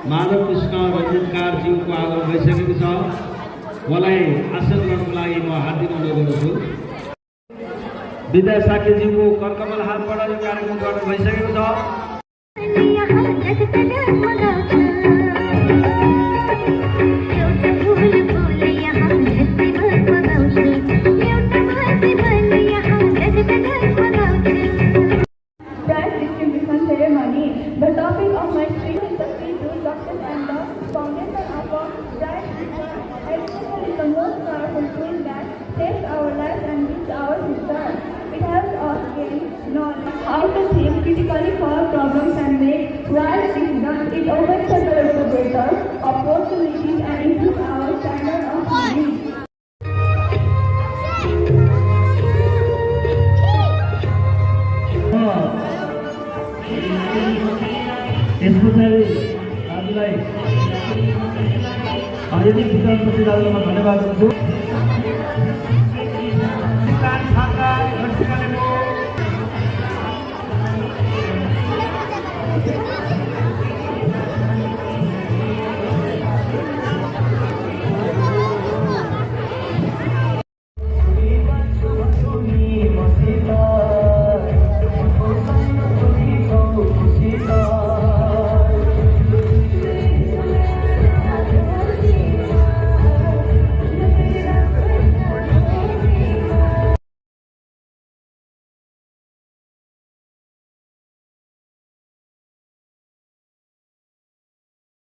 माधव कृष्ण रञ्जितकारज्यूको आगमन भइसकेको छ। उहाँलाई आसन गर्नको लागि म हार्दिक अनुरोध गर्दछु। विद्या साकेज्यूको करकमल हातबाट यो कार्यक्रम गर्न भइसकेको छ। The topic of my speech is the key to success and the foundation of a bright future. Education is the most powerful tool that saves our lives and builds our future. It helps us gain knowledge, how to think critically, solve problems, and make right decisions. It opens the door to better opportunities and improves our standard of living. यसको चाहिँ दाजुलाई अत्यधिक विकासपछि दाजुलाई धन्यवाद दिन्छु।